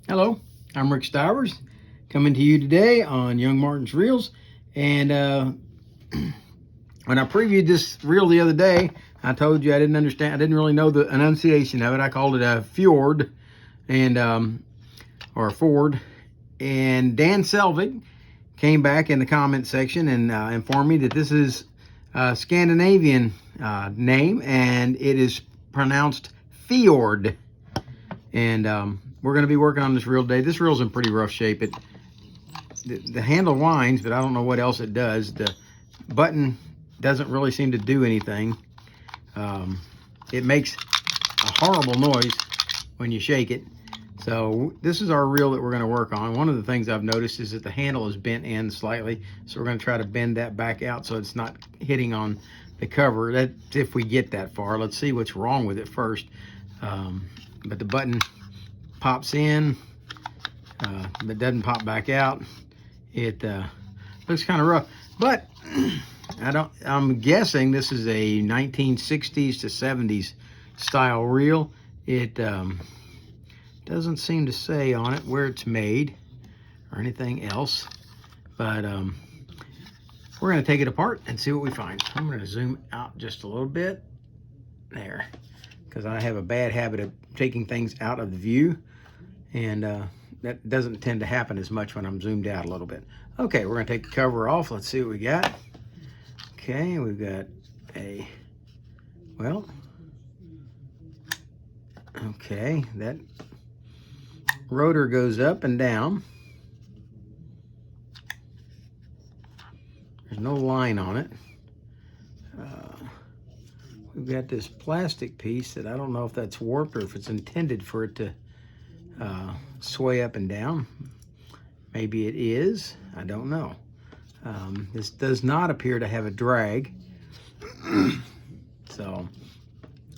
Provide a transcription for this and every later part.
Hello, I'm Rick Stivers, coming to you today on Young Martin's Reels. And when I previewed this reel the other day, I told you I didn't really know the enunciation of it. I called it a FJORD, and or a Ford. And Dan Selvig came back in the comment section and informed me that this is a Scandinavian name, and it is pronounced FJORD. And we're going to be working on this reel today. This reel's in pretty rough shape. The handle winds, but I don't know what else it does. The button doesn't really seem to do anything. It makes a horrible noise when you shake it. So this is our reel that we're going to work on. One of the things I've noticed is that the handle is bent in slightly, so we're going to try to bend that back out so it's not hitting on the cover. That's if we get that far. Let's see what's wrong with it first. But the button pops in, but doesn't pop back out. It looks kind of rough, but I'm guessing this is a 1960s to 70s style reel. It doesn't seem to say on it where it's made or anything else, but we're going to take it apart and see what we find. I'm going to zoom out just a little bit there, because I have a bad habit of taking things out of the view, and that doesn't tend to happen as much when I'm zoomed out a little bit. Okay, we're going to take the cover off. Let's see what we got. Okay, we've got okay, that rotor goes up and down. There's no line on it. We've got this plastic piece that I don't know if that's warped or if it's intended for it to sway up and down. Maybe it is. I don't know. This does not appear to have a drag. So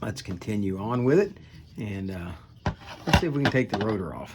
let's continue on with it, and let's see if we can take the rotor off.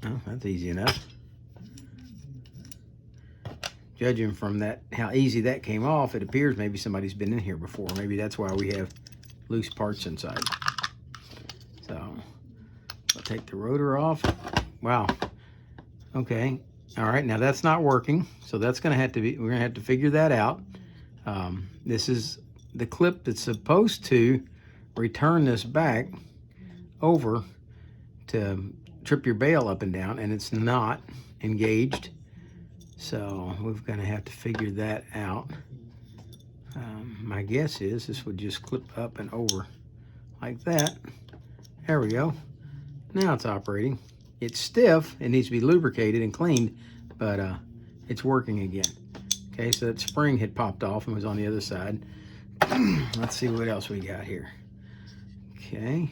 Oh, that's easy enough. Judging from that, how easy that came off, it appears maybe somebody's been in here before. Maybe that's why we have loose parts inside. So I'll take the rotor off. Wow. Okay. All right. Now that's not working. So that's going to have to be, we're going to have to figure that out. This is the clip that's supposed to return this back over to trip your bail up and down, and it's not engaged. So we're going to have to figure that out. My guess is this would just clip up and over like that. There we go. Now it's operating. It's stiff. It needs to be lubricated and cleaned, but it's working again. Okay, so that spring had popped off and was on the other side. Let's see what else we got here. Okay,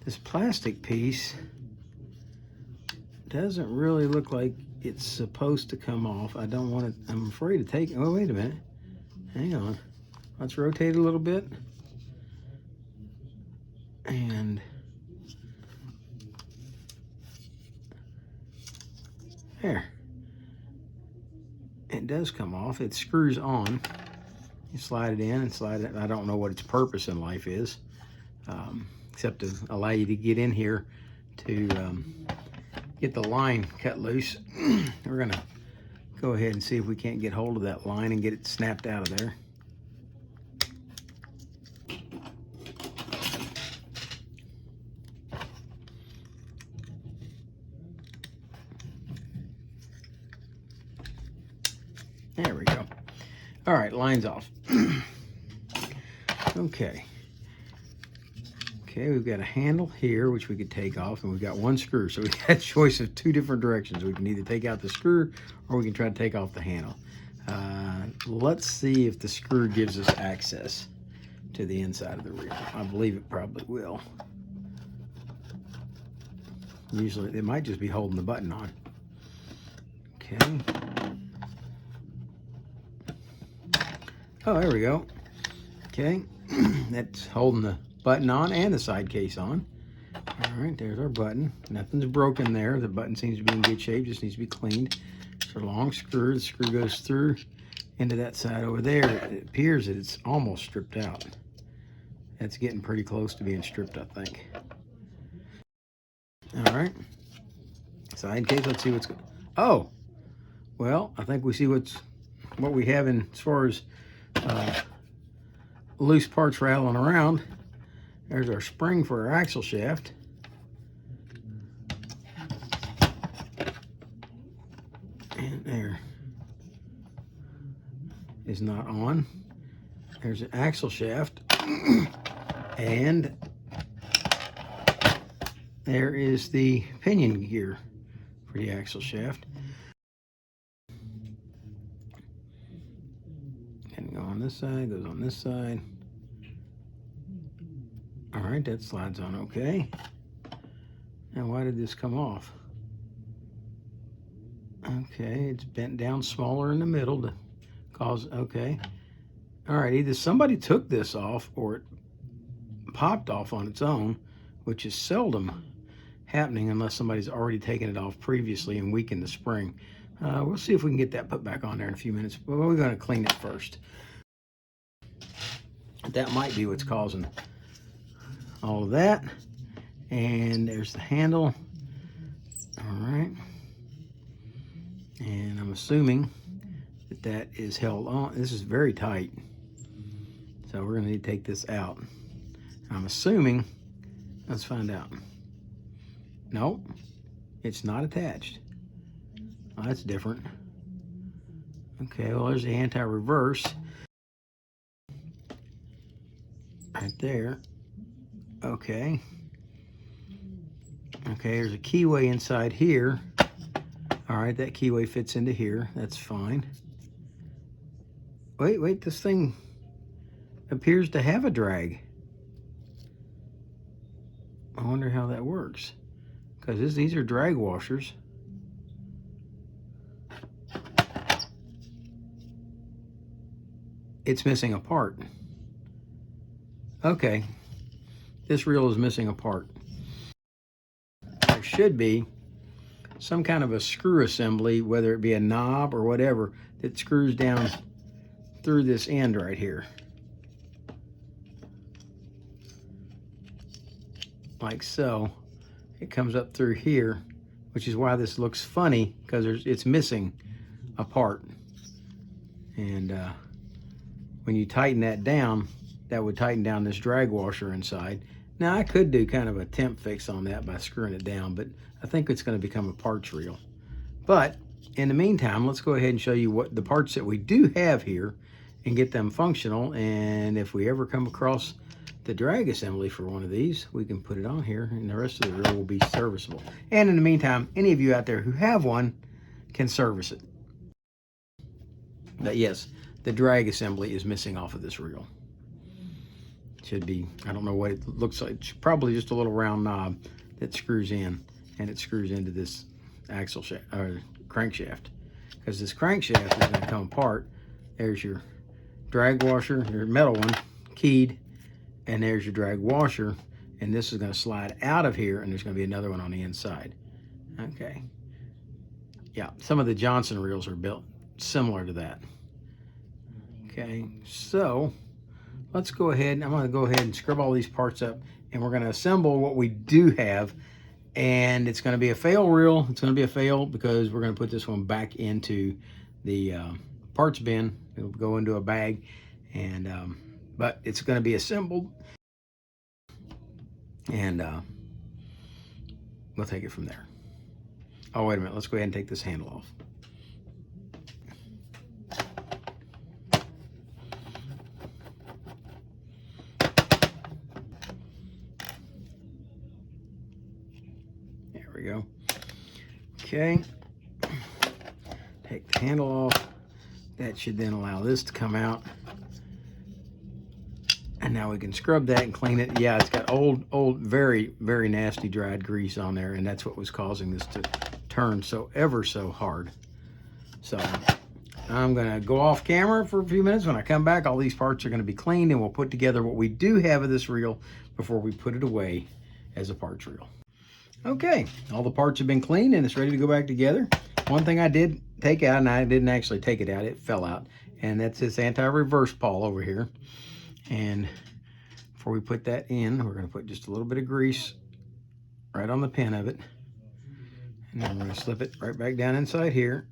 this plastic piece doesn't really look like it's supposed to come off. I don't want it. I'm afraid to take it. Oh, wait a minute. Hang on. Let's rotate a little bit. And there. It does come off. It screws on. You slide it in and slide it. I don't know what its purpose in life is, except to allow you to get in here to get the line cut loose. We're gonna go ahead and see if we can't get hold of that line and get it snapped out of there. There we go. All right, line's off. Okay. Okay, we've got a handle here, which we could take off, and we've got one screw. So we got a choice of two different directions. We can either take out the screw, or we can try to take off the handle. Let's see if the screw gives us access to the inside of the reel. I believe it probably will. Usually, it might just be holding the button on. Okay. Oh, there we go. Okay, that's holding the button on and the side case on. All right, there's our button. Nothing's broken there. The button seems to be in good shape, just needs to be cleaned. It's a long screw. The screw goes through into that side over there. It appears that it's almost stripped out. It's getting pretty close to being stripped, I think. All right. Side case, let's see what's good. Oh, well, I think we see what we have in as far as loose parts rattling around. There's our spring for our axle shaft. And there is not on. There's an axle shaft. And there is the pinion gear for the axle shaft. And go on this side, goes on this side. All right, that slides on okay. Now, why did this come off? Okay, it's bent down smaller in the middle to cause, okay. All right, either somebody took this off or it popped off on its own, which is seldom happening unless somebody's already taken it off previously and weakened the spring. We'll see if we can get that put back on there in a few minutes, but we're going to clean it first. That might be what's causing all of that. And there's the handle. All right. And I'm assuming that that is held on. This is very tight. So we're going to need to take this out. I'm assuming, let's find out. Nope, it's not attached. Oh, that's different. Okay, well, there's the anti-reverse right there. Okay. Okay, there's a keyway inside here. All right, that keyway fits into here. That's fine. Wait, this thing appears to have a drag. I wonder how that works. Because these are drag washers. It's missing a part. Okay, this reel is missing a part. There should be some kind of a screw assembly, whether it be a knob or whatever, that screws down through this end right here. Like so. It comes up through here, which is why this looks funny, because it's missing a part. And when you tighten that down, that would tighten down this drag washer inside. Now, I could do kind of a temp fix on that by screwing it down, but I think it's going to become a parts reel. But in the meantime, let's go ahead and show you what the parts that we do have here and get them functional. And if we ever come across the drag assembly for one of these, we can put it on here and the rest of the reel will be serviceable. And in the meantime, any of you out there who have one can service it. But yes, the drag assembly is missing off of this reel. Should be, I don't know what it looks like. It's probably just a little round knob that screws in, and it screws into this axle shaft or crankshaft. Because this crankshaft is going to come apart. There's your drag washer, your metal one, keyed, and there's your drag washer, and this is going to slide out of here, and there's going to be another one on the inside. Okay. Yeah, some of the Johnson reels are built similar to that. Okay, so let's go ahead. I'm going to go ahead and scrub all these parts up, and we're going to assemble what we do have, and it's going to be a fail reel. It's going to be a fail because we're going to put this one back into the parts bin. It'll go into a bag, and but it's going to be assembled, and we'll take it from there. Oh, wait a minute. Let's go ahead and take this handle off. There we go. Okay. Take the handle off. That should then allow this to come out. And now we can scrub that and clean it. Yeah, it's got old, very, very nasty dried grease on there, and that's what was causing this to turn so ever so hard. So I'm gonna go off camera for a few minutes. When I come back, all these parts are gonna be cleaned, and we'll put together what we do have of this reel before we put it away as a parts reel. Okay, all the parts have been cleaned and it's ready to go back together. One thing I did take out, and I didn't actually take it out, it fell out, and that's this anti-reverse pawl over here. And before we put that in, we're going to put just a little bit of grease right on the pin of it. And then we're going to slip it right back down inside here,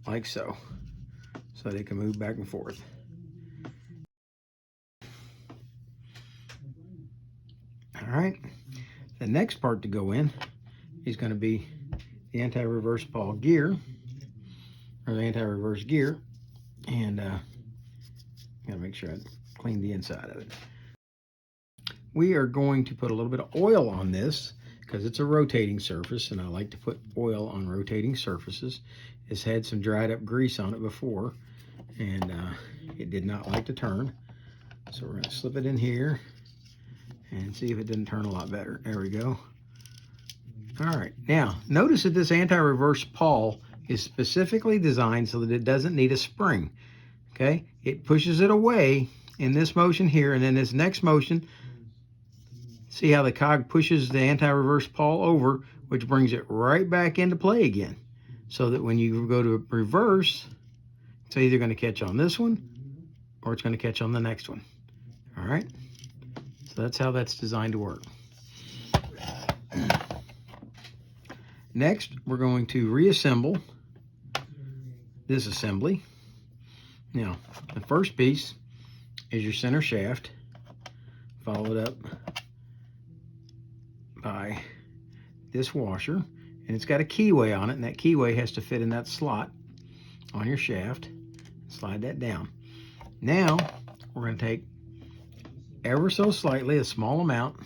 like so they can move back and forth. All right, the next part to go in is going to be the anti-reverse ball gear, or the anti-reverse gear, and gotta make sure I clean the inside of it. We are going to put a little bit of oil on this because it's a rotating surface, and I like to put oil on rotating surfaces. It's had some dried up grease on it before, and it did not like to turn. So we're going to slip it in here and see if it didn't turn a lot better. There we go. All right, now notice that this anti-reverse pawl is specifically designed so that it doesn't need a spring. Okay, it pushes it away in this motion here, and then this next motion, see how the cog pushes the anti-reverse pawl over, which brings it right back into play again, so that when you go to reverse, it's either going to catch on this one or it's going to catch on the next one. All right, so that's how that's designed to work. Next, we're going to reassemble this assembly. Now, the first piece is your center shaft, followed up by this washer, and it's got a keyway on it, and that keyway has to fit in that slot on your shaft. Slide that down. Now, we're going to take ever so slightly, a small amount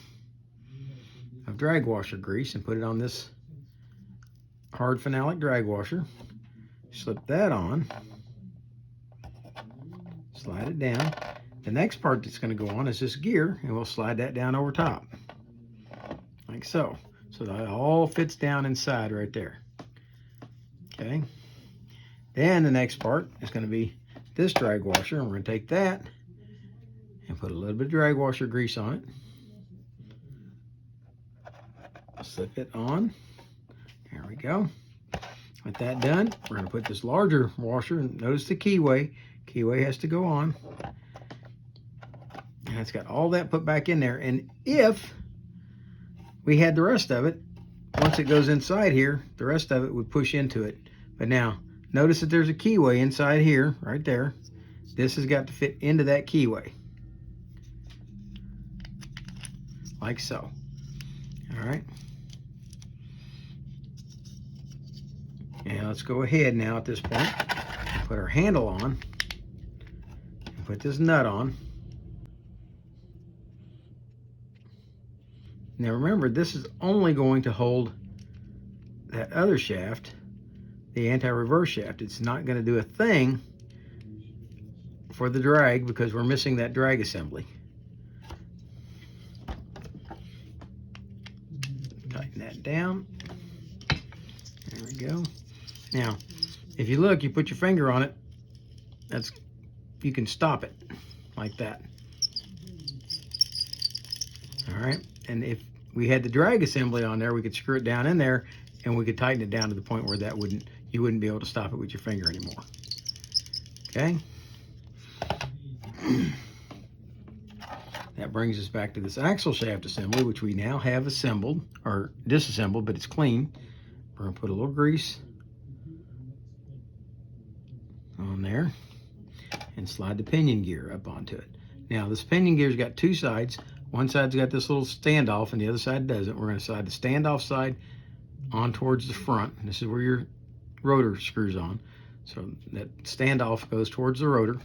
of drag washer grease and put it on this hard phenolic drag washer. Slip that on. Slide it down. The next part that's going to go on is this gear, and we'll slide that down over top, like so. So that all fits down inside right there. Okay. Then the next part is going to be this drag washer, and we're going to take that and put a little bit of drag washer grease on it. Slip it on. There we go. With that done, we're going to put this larger washer, and notice the keyway. Keyway has to go on. And it's got all that put back in there. And if we had the rest of it, once it goes inside here, the rest of it would push into it. But now, notice that there's a keyway inside here, right there. This has got to fit into that keyway, like so. All right. And let's go ahead now at this point, put our handle on, and put this nut on. Now remember, this is only going to hold that other shaft, the anti-reverse shaft. It's not going to do a thing for the drag because we're missing that drag assembly. Tighten that down. There we go. Now, if you look, you put your finger on it, you can stop it like that. All right, and if we had the drag assembly on there, we could screw it down in there, and we could tighten it down to the point where you wouldn't be able to stop it with your finger anymore. Okay. That brings us back to this axle shaft assembly, which we now have assembled or disassembled, but it's clean. We're gonna put a little grease on there and slide the pinion gear up onto it. Now this pinion gear's got two sides. One side's got this little standoff and the other side doesn't. We're going to slide the standoff side on towards the front. This is where your rotor screws on. So that standoff goes towards the rotor.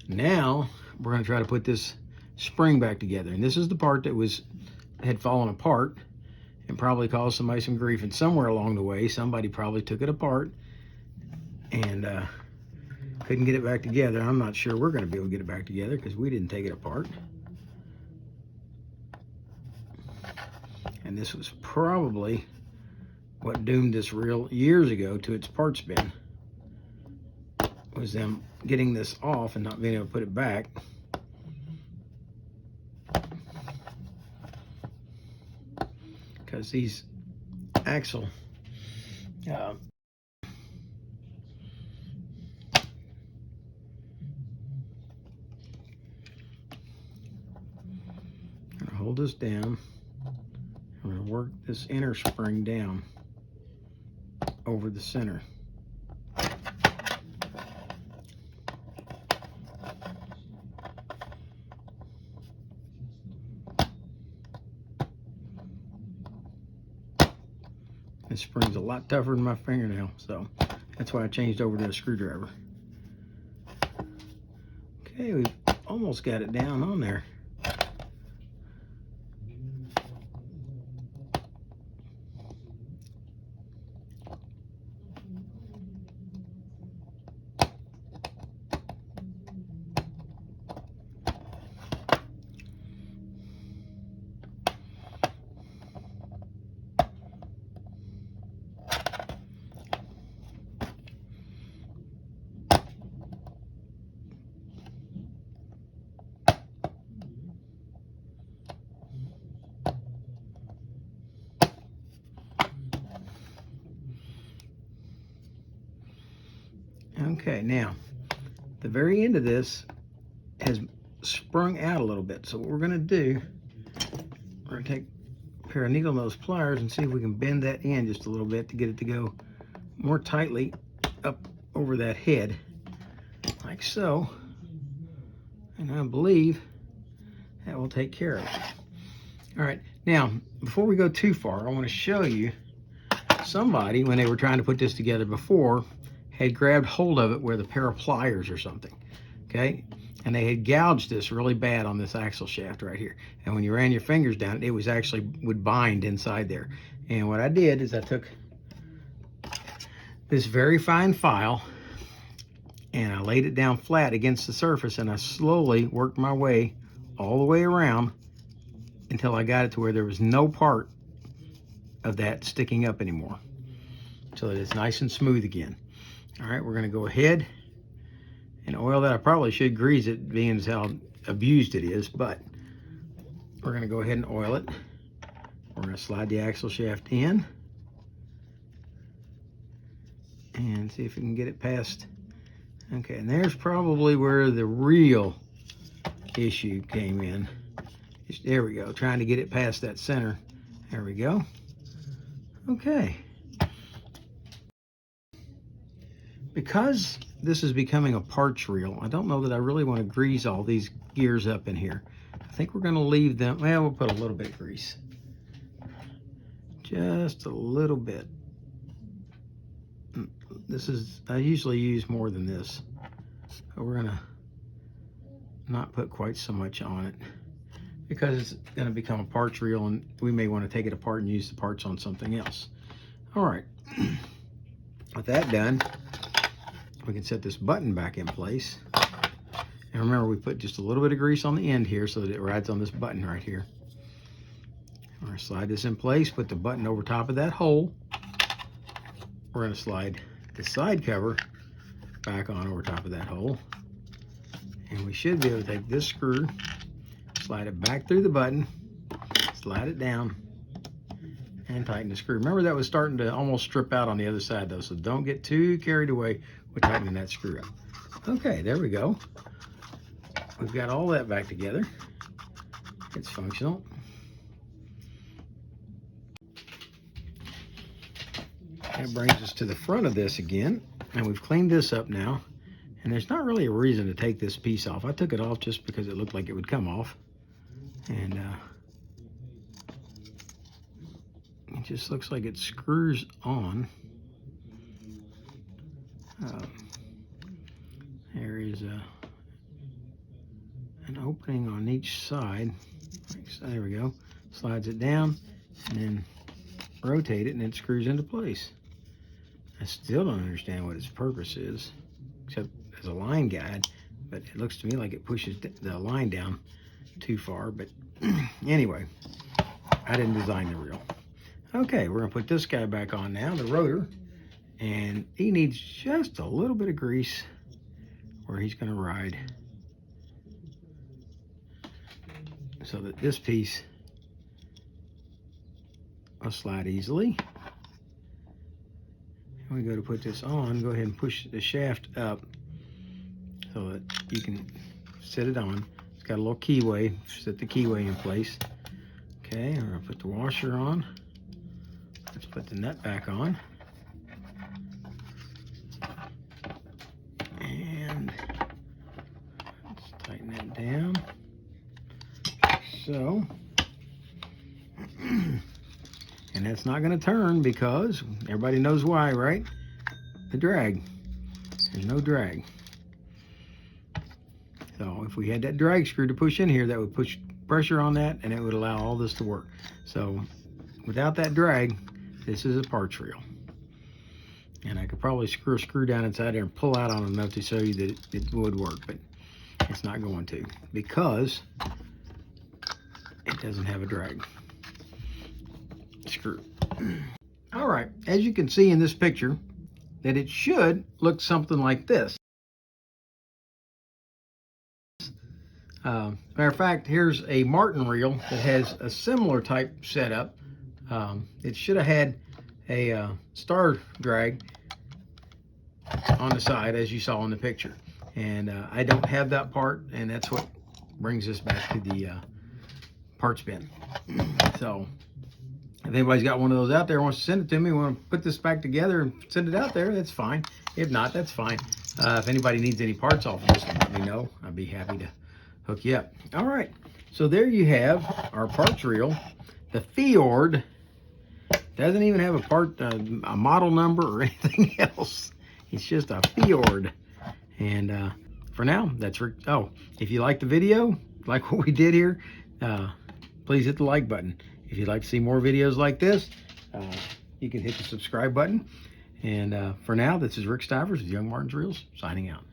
Now we're going to try to put this spring back together. And this is the part that had fallen apart and probably caused somebody some grief. And somewhere along the way, somebody probably took it apart and couldn't get it back together. I'm not sure we're going to be able to get it back together because we didn't take it apart. And this was probably what doomed this reel years ago to its parts bin, was them getting this off and not being able to put it back. Because these axle hold this down. I'm going to going to work this inner spring down over the center. This spring's a lot tougher than my fingernail, so that's why I changed over to a screwdriver. Okay, we've almost got it down on there. Okay, now the very end of this has sprung out a little bit. So what we're going to do, we're going to take a pair of needle nose pliers and see if we can bend that in just a little bit to get it to go more tightly up over that head, like so. And I believe that will take care of it. All right, now before we go too far, I want to show you somebody, when they were trying to put this together before, had grabbed hold of it with a pair of pliers or something, okay? And they had gouged this really bad on this axle shaft right here. And when you ran your fingers down it, was actually would bind inside there. And what I did is I took this very fine file and I laid it down flat against the surface, and I slowly worked my way all the way around until I got it to where there was no part of that sticking up anymore, so that it's nice and smooth again. All right, we're going to go ahead and oil that. I probably should grease it, being as how abused it is, but we're going to go ahead and oil it. We're going to slide the axle shaft in and see if we can get it past. Okay, and there's probably where the real issue came in. There we go, trying to get it past that center. There we go. Okay. Because this is becoming a parts reel, I don't know that I really want to grease all these gears up in here. I think we're going to leave them, well, we'll put a little bit of grease. Just a little bit. This is, I usually use more than this. But we're going to not put quite so much on it, because it's going to become a parts reel and we may want to take it apart and use the parts on something else. All right. With that done, we can set this button back in place. And remember, we put just a little bit of grease on the end here so that it rides on this button right here. We're going to slide this in place, put the button over top of that hole. We're going to slide the side cover back on over top of that hole. And we should be able to take this screw, slide it back through the button, slide it down, and tighten the screw. Remember, that was starting to almost strip out on the other side though, so don't get too carried away with tightening that screw up. Okay, there we go. We've got all that back together. It's functional. That brings us to the front of this again, and we've cleaned this up now. And there's not really a reason to take this piece off. I took it off just because it looked like it would come off. And it just looks like it screws on. There is an opening on each side. So there we go. Slides it down and then rotate it, and it screws into place. I still don't understand what its purpose is, except as a line guide, but it looks to me like it pushes the line down too far. But anyway, I didn't design the reel. Okay, we're gonna put this guy back on now, the rotor, and he needs just a little bit of grease where he's gonna ride, so that this piece will slide easily. And we go to put this on, go ahead and push the shaft up so that you can set it on. It's got a little keyway, set the keyway in place. Okay, I'm gonna put the washer on. Let's put the nut back on. And let's tighten that down. So, and that's not gonna turn because everybody knows why, right? The drag. There's no drag. So if we had that drag screw to push in here, that would push pressure on that and it would allow all this to work. So without that drag, this is a parts reel. And I could probably screw a screw down inside there and pull out on enough to show you that it would work, but it's not going to because it doesn't have a drag screw. All right, as you can see in this picture, that it should look something like this. Matter of fact, here's a Martin reel that has a similar type setup. It should have had a star drag on the side, as you saw in the picture. And I don't have that part, and that's what brings us back to the parts bin. So if anybody's got one of those out there wants to send it to me, want to put this back together and send it out there, that's fine. If not, that's fine. If anybody needs any parts off of this, let me know. I'd be happy to hook you up. All right, so there you have our parts reel. The FJORD doesn't even have a model number or anything else. It's just a FJORD. And for now, that's oh, if you like the video, like what we did here, please hit the like button. If you'd like to see more videos like this, you can hit the subscribe button. And for now, this is Rick Stivers with Young Martin's Reels, signing out.